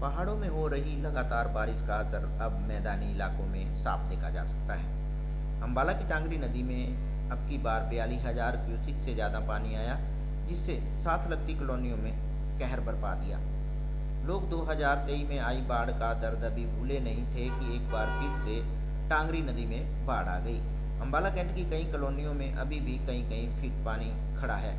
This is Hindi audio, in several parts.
पहाड़ों में हो रही लगातार बारिश का असर अब मैदानी इलाकों में साफ देखा जा सकता है। अम्बाला की टांगरी नदी में अब की बार 42,000 क्यूसिक से ज़्यादा पानी आया, जिससे साथ लगती कॉलोनियों में कहर बरपा दिया। लोग 2023 में आई बाढ़ का दर्द अभी भूले नहीं थे कि एक बार फिर से टांगरी नदी में बाढ़ आ गई। अम्बाला कैंट की कई कॉलोनियों में अभी भी कहीं कहीं फीट पानी खड़ा है।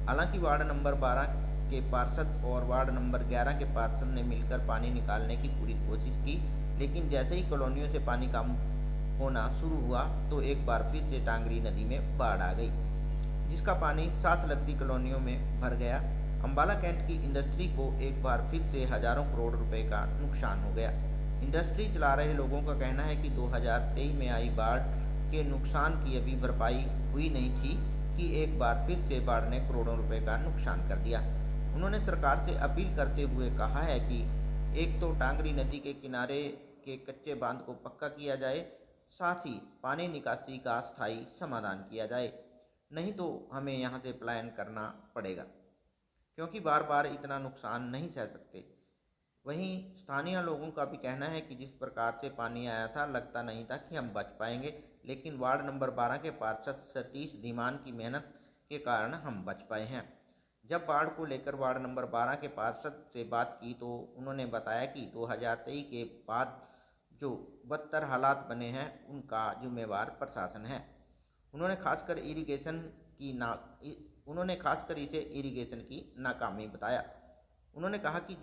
हालांकि वार्ड नंबर 12 के पार्षद और वार्ड नंबर 11 के पार्षद ने मिलकर पानी निकालने की पूरी कोशिश की, लेकिन जैसे ही कॉलोनियों से पानी कम होना शुरू हुआ तो एक बार फिर से टांगरी नदी में बाढ़ आ गई, जिसका पानी साथ लगती कॉलोनियों में भर गया। अम्बाला कैंट की इंडस्ट्री को एक बार फिर से हजारों करोड़ रुपए का नुकसान हो गया। इंडस्ट्री चला रहे लोगों का कहना है कि 2023 में आई बाढ़ के नुकसान की अभी भरपाई हुई नहीं थी कि एक बार फिर से बाढ़ ने करोड़ों रुपए का नुकसान कर दिया। उन्होंने सरकार से अपील करते हुए कहा है कि एक तो टांगरी नदी के किनारे के कच्चे बांध को पक्का किया जाए, साथ ही पानी निकासी का स्थायी समाधान किया जाए, नहीं तो हमें यहाँ से पलायन करना पड़ेगा, क्योंकि बार बार इतना नुकसान नहीं सह सकते। वहीं स्थानीय लोगों का भी कहना है कि जिस प्रकार से पानी आया था लगता नहीं था कि हम बच पाएंगे, लेकिन वार्ड नंबर 12 के पार्षद सतीश धीमान की मेहनत के कारण हम बच पाए हैं। जब बाढ़ को लेकर वार्ड नंबर 12 के पार्षद से बात की तो उन्होंने बताया कि 2023 के बाद जो बदतर हालात बने हैं उनका जिम्मेवार प्रशासन है। उन्होंने खासकर इरिगेशन की ना उन्होंने खासकर इसे इरिगेशन की नाकामी बताया। उन्होंने कहा कि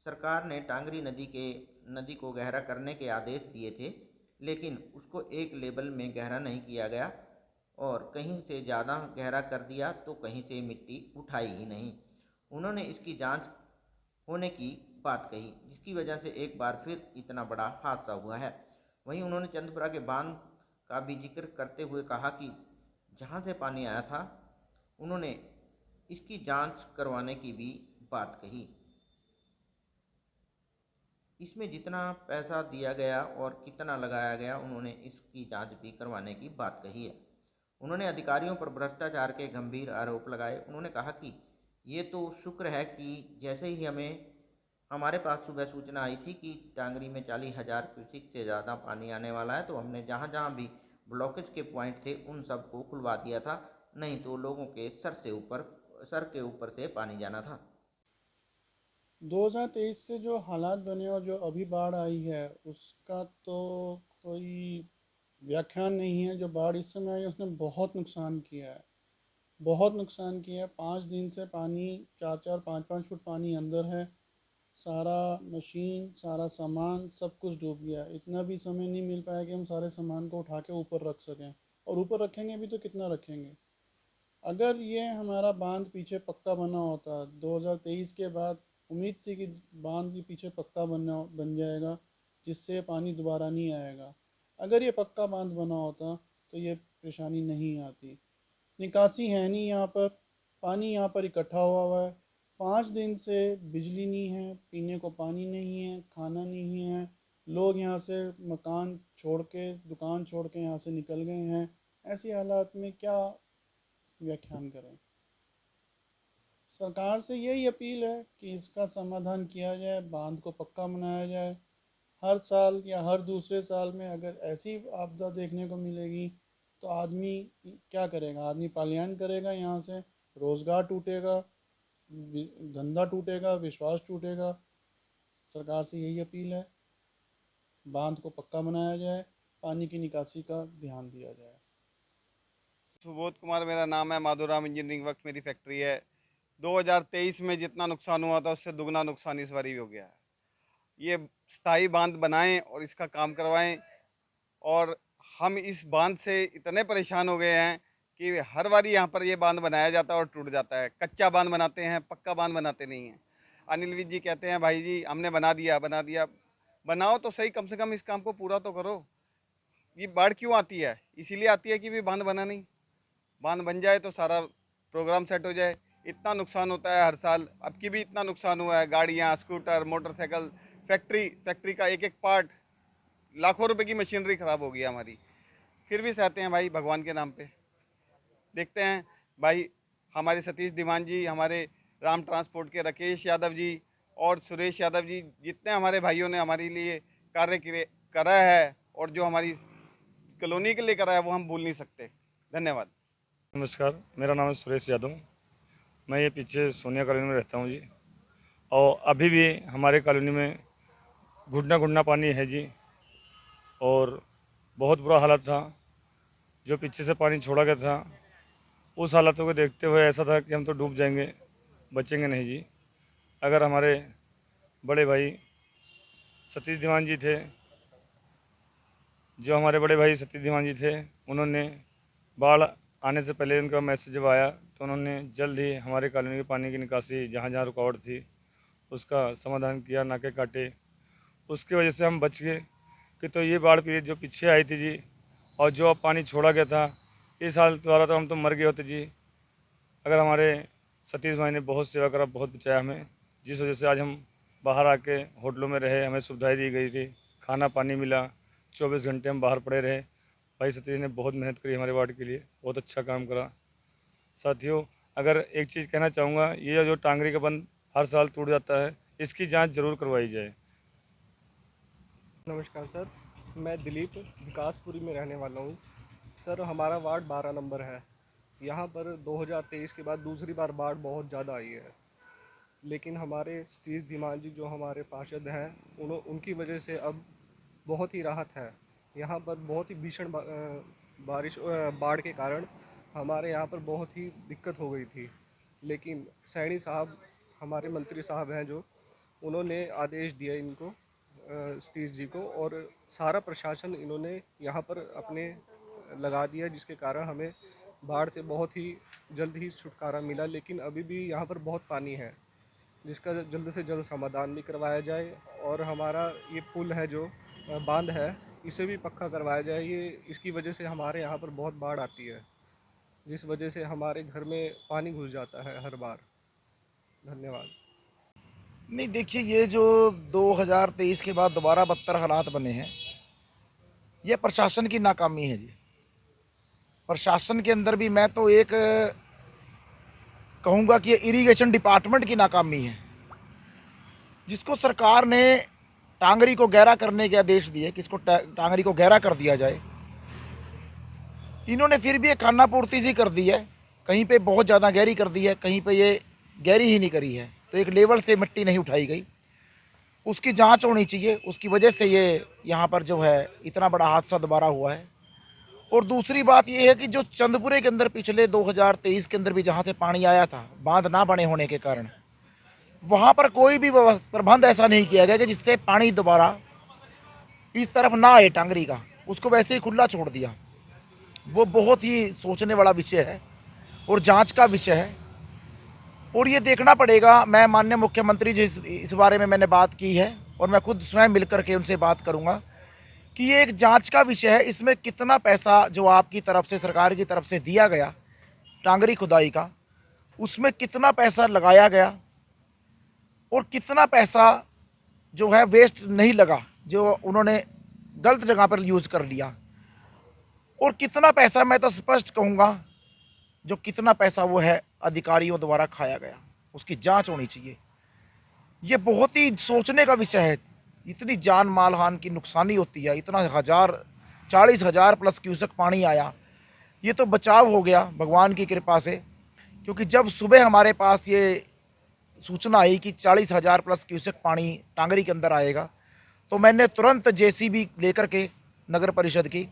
सरकार ने टांगरी नदी को गहरा करने के आदेश दिए थे, लेकिन उसको एक लेवल में गहरा नहीं किया गया और कहीं से ज़्यादा गहरा कर दिया तो कहीं से मिट्टी उठाई ही नहीं। उन्होंने इसकी जांच होने की बात कही, जिसकी वजह से एक बार फिर इतना बड़ा हादसा हुआ है। वहीं उन्होंने चंद्रपुरा के बांध का भी जिक्र करते हुए कहा कि जहां से पानी आया था उन्होंने इसकी जांच करवाने की भी बात कही। इसमें जितना पैसा दिया गया और कितना लगाया गया उन्होंने इसकी जांच भी करवाने की बात कही है। उन्होंने अधिकारियों पर भ्रष्टाचार के गंभीर आरोप लगाए। उन्होंने कहा कि ये तो शुक्र है कि जैसे ही हमारे पास सुबह सूचना आई थी कि टांगरी में 40,000 क्यूसिक से ज़्यादा पानी आने वाला है, तो हमने जहाँ जहाँ भी ब्लॉकेज के पॉइंट थे उन सबको खुलवा दिया था, नहीं तो लोगों के सर के ऊपर से पानी जाना था। 2023 से जो हालात बने और जो अभी बाढ़ आई है उसका तो कोई व्याख्यान नहीं है। जो बाढ़ इस समय आई उसने बहुत नुकसान किया है, बहुत नुकसान किया है। 5 दिन से पानी 4-4 5-5 फुट पानी अंदर है। सारा मशीन, सारा सामान, सब कुछ डूब गया। इतना भी समय नहीं मिल पाया कि हम सारे सामान को उठा के ऊपर रख सकें, और ऊपर रखेंगे भी तो कितना रखेंगे। अगर ये हमारा बांध पीछे पक्का बना होता 2023 के बाद, उम्मीद थी कि बांध के पीछे पक्का बन जाएगा जिससे पानी दोबारा नहीं आएगा। अगर ये पक्का बांध बना होता तो ये परेशानी नहीं आती। निकासी है नहीं यहाँ पर, पानी यहाँ पर इकट्ठा हुआ हुआ है। 5 दिन से बिजली नहीं है, पीने को पानी नहीं है, खाना नहीं है। लोग यहाँ से मकान छोड़ के, दुकान छोड़ के यहाँ से निकल गए हैं। ऐसी हालात में क्या व्याख्यान करें। सरकार से यही अपील है कि इसका समाधान किया जाए, बांध को पक्का बनाया जाए। हर साल या हर दूसरे साल में अगर ऐसी आपदा देखने को मिलेगी तो आदमी क्या करेगा? आदमी पलायन करेगा यहाँ से, रोज़गार टूटेगा, धंधा टूटेगा, विश्वास टूटेगा। सरकार से यही अपील है, बांध को पक्का बनाया जाए, पानी की निकासी का ध्यान दिया जाए। सुबोध कुमार मेरा नाम है। माधुराम इंजीनियरिंग वर्क्स मेरी फैक्ट्री है। 2023 में जितना नुकसान हुआ था उससे दुगना नुकसान इस बार ही हो गया है। ये स्थायी बांध बनाएं और इसका काम करवाएं। और हम इस बांध से इतने परेशान हो गए हैं कि हर बारी यहाँ पर ये बांध बनाया जाता है और टूट जाता है। कच्चा बांध बनाते हैं, पक्का बांध बनाते नहीं हैं। अनिल विज जी कहते हैं भाई जी हमने बना दिया, बना दिया। बनाओ तो सही, कम से कम इस काम को पूरा तो करो। ये बाढ़ क्यों आती है? इसीलिए आती है कि भी बांध बना नहीं। बांध बन जाए तो सारा प्रोग्राम सेट हो जाए। इतना नुकसान होता है हर साल, अब की भी इतना नुकसान हुआ है। गाड़ियाँ, स्कूटर, मोटरसाइकिल, फैक्ट्री का एक एक पार्ट, लाखों रुपए की मशीनरी खराब हो गई हमारी। फिर भी सहते हैं भाई भगवान के नाम पे। देखते हैं भाई, हमारे सतीश दीवान जी, हमारे राम ट्रांसपोर्ट के राकेश यादव जी और सुरेश यादव जी, जितने हमारे भाइयों ने हमारे लिए करा है और जो हमारी कॉलोनी के लिए करा है वो हम भूल नहीं सकते। धन्यवाद। नमस्कार, मेरा नाम है सुरेश यादव। मैं ये पीछे सोनिया कॉलोनी में रहता हूँ जी। और अभी भी हमारे कॉलोनी में घुटना घुटना पानी है जी। और बहुत बुरा हालत था। जो पीछे से पानी छोड़ा गया था, उस हालातों को देखते हुए ऐसा था कि हम तो डूब जाएंगे, बचेंगे नहीं जी। अगर हमारे बड़े भाई सतीश दीवान जी थे, जो हमारे बड़े भाई सतीश दीवान जी थे, उन्होंने बाढ़ आने से पहले उनका मैसेज जब आया तो उन्होंने जल्द ही हमारे कॉलोनी के पानी की निकासी जहाँ जहाँ रुकावट थी उसका समाधान किया, नाके काटे। उसकी वजह से हम बच गए। कि तो ये बाढ़ पीड़ित जो पीछे आई थी जी, और जो अब पानी छोड़ा गया था, इस हाल द्वारा तो हम तो मर गए होते जी। अगर हमारे सतीश भाई ने बहुत सेवा करा, बहुत बचाया हमें, जिस वजह से आज हम बाहर आके होटलों में रहे, हमें सुविधाएं दी गई थी, खाना पानी मिला, 24 घंटे हम बाहर पड़े रहे। भाई सतीश ने बहुत मेहनत करी हमारे वार्ड के लिए, बहुत अच्छा काम करा। साथियों, अगर एक चीज़ कहना चाहूँगा, ये जो टांगरी का बंद हर साल टूट जाता है, इसकी जांच जरूर करवाई जाए। नमस्कार सर, मैं दिलीप विकासपुरी में रहने वाला हूँ। सर, हमारा वार्ड 12 नंबर है। यहाँ पर 2023 के बाद दूसरी बार बाढ़ बहुत ज़्यादा आई है, लेकिन हमारे सतीश धीमान जी जो हमारे पार्षद हैं, उनकी वजह से अब बहुत ही राहत है। यहाँ पर बहुत ही भीषण बाढ़ के कारण हमारे यहाँ पर बहुत ही दिक्कत हो गई थी, लेकिन सैनी साहब हमारे मंत्री साहब हैं जो, उन्होंने आदेश दिया इनको सतीश जी को, और सारा प्रशासन इन्होंने यहाँ पर अपने लगा दिया, जिसके कारण हमें बाढ़ से बहुत ही जल्द ही छुटकारा मिला। लेकिन अभी भी यहाँ पर बहुत पानी है, जिसका जल्द से जल्द समाधान भी करवाया जाए। और हमारा ये पुल है जो बांध है, इसे भी पक्का करवाया जाए। इसकी वजह से हमारे यहाँ पर बहुत बाढ़ आती है, जिस वजह से हमारे घर में पानी घुस जाता है हर बार। धन्यवाद। नहीं, देखिए, ये जो 2023 के बाद दोबारा बदतर हालात बने हैं, ये प्रशासन की नाकामी है जी। प्रशासन के अंदर भी मैं तो एक कहूँगा कि ये इरिगेशन डिपार्टमेंट की नाकामी है, जिसको सरकार ने टांगरी को गहरा करने के आदेश दिए कि इसको टांगरी को गहरा कर दिया जाए। इन्होंने फिर भी एक खानापूर्ति सी कर दी है, कहीं पे बहुत ज़्यादा गहरी कर दी है, कहीं पे ये गहरी ही नहीं करी है, तो एक लेवल से मिट्टी नहीं उठाई गई। उसकी जांच होनी चाहिए, उसकी वजह से ये यहाँ पर जो है इतना बड़ा हादसा दोबारा हुआ है। और दूसरी बात ये है कि जो चंदपुरे के अंदर पिछले 2023 के अंदर भी जहाँ से पानी आया था, बांध ना बने होने के कारण, वहाँ पर कोई भी प्रबंध ऐसा नहीं किया गया कि जिससे पानी दोबारा इस तरफ ना आए टांगरी का, उसको वैसे ही खुला छोड़ दिया। वो बहुत ही सोचने वाला विषय है और जांच का विषय है। और ये देखना पड़ेगा, मैं माननीय मुख्यमंत्री जी इस बारे में मैंने बात की है और मैं खुद स्वयं मिल कर के उनसे बात करूंगा कि ये एक जांच का विषय है। इसमें कितना पैसा जो आपकी तरफ से, सरकार की तरफ से दिया गया टांगरी खुदाई का, उसमें कितना पैसा लगाया गया और कितना पैसा जो है वेस्ट नहीं लगा, जो उन्होंने गलत जगह पर यूज़ कर लिया। और कितना पैसा, मैं तो स्पष्ट कहूँगा, जो कितना पैसा वो है अधिकारियों द्वारा खाया गया, उसकी जांच होनी चाहिए। ये बहुत ही सोचने का विषय है। इतनी जान माल हान की नुकसानी होती है, इतना 40,000 प्लस क्यूसेक पानी आया, ये तो बचाव हो गया भगवान की कृपा से। क्योंकि जब सुबह हमारे पास ये सूचना आई कि 40,000 प्लस क्यूसेक पानी टांगरी के अंदर आएगा, तो मैंने तुरंत जेसीबी लेकर के नगर परिषद की,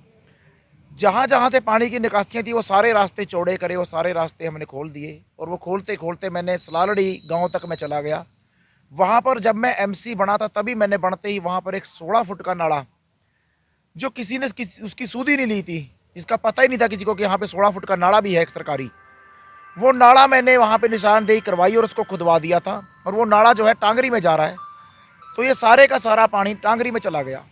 जहाँ जहाँ से पानी की निकासियाँ थी, वो सारे रास्ते चौड़े करे, वो सारे रास्ते हमने खोल दिए। और वो खोलते खोलते मैंने सलालड़ी गांव तक मैं चला गया। वहाँ पर जब मैं एमसी बना था, तभी मैंने बनते ही वहाँ पर एक 16 फुट का नाला, जो किसी ने उसकी सूद ही नहीं ली थी, इसका पता ही नहीं था किसी को कि यहाँ पे 16 फुट का नाला भी है एक सरकारी, वो नाला मैंने वहाँ पे निशानदेही करवाई और उसको खुदवा दिया था। और वो नाला जो है टांगरी में जा रहा है, तो ये सारे का सारा पानी टांगरी में चला गया।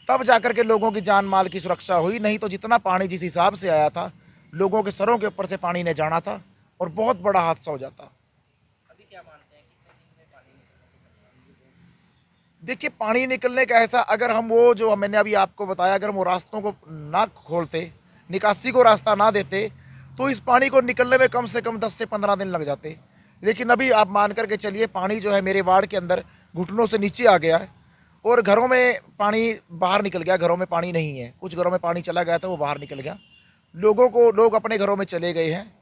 तब जाकर के लोगों की जान माल की सुरक्षा हुई, नहीं तो जितना पानी जिस हिसाब से आया था, लोगों के सरों के ऊपर से पानी ने जाना था और बहुत बड़ा हादसा हो जाता। अभी क्या मानते हैं कितने दिन में पानी निकलने? देखिए, पानी निकलने का ऐसा, अगर हम वो जो मैंने अभी आपको बताया, अगर हम वो रास्तों को ना खोलते, निकासी को रास्ता ना देते, तो इस पानी को निकलने में कम से कम 10 से 15 दिन लग जाते। लेकिन अभी आप मान करके चलिए पानी जो है मेरे वार्ड के अंदर घुटनों से नीचे आ गया है और घरों में पानी बाहर निकल गया, घरों में पानी नहीं है। कुछ घरों में पानी चला गया था, वो बाहर निकल गया। लोग अपने घरों में चले गए हैं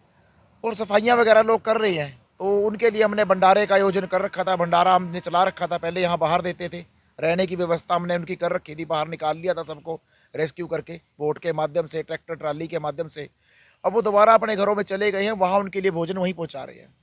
और सफाइयाँ वगैरह लोग कर रहे हैं। तो उनके लिए हमने भंडारे का आयोजन कर रखा था, भंडारा हमने चला रखा था। पहले यहाँ बाहर देते थे, रहने की व्यवस्था हमने उनकी कर रखी थी, बाहर निकाल लिया था सबको रेस्क्यू करके, बोट के माध्यम से, ट्रैक्टर ट्राली के माध्यम से। अब वो दोबारा अपने घरों में चले गए हैं, वहाँ उनके लिए भोजन वहीं पहुँचा रहे हैं।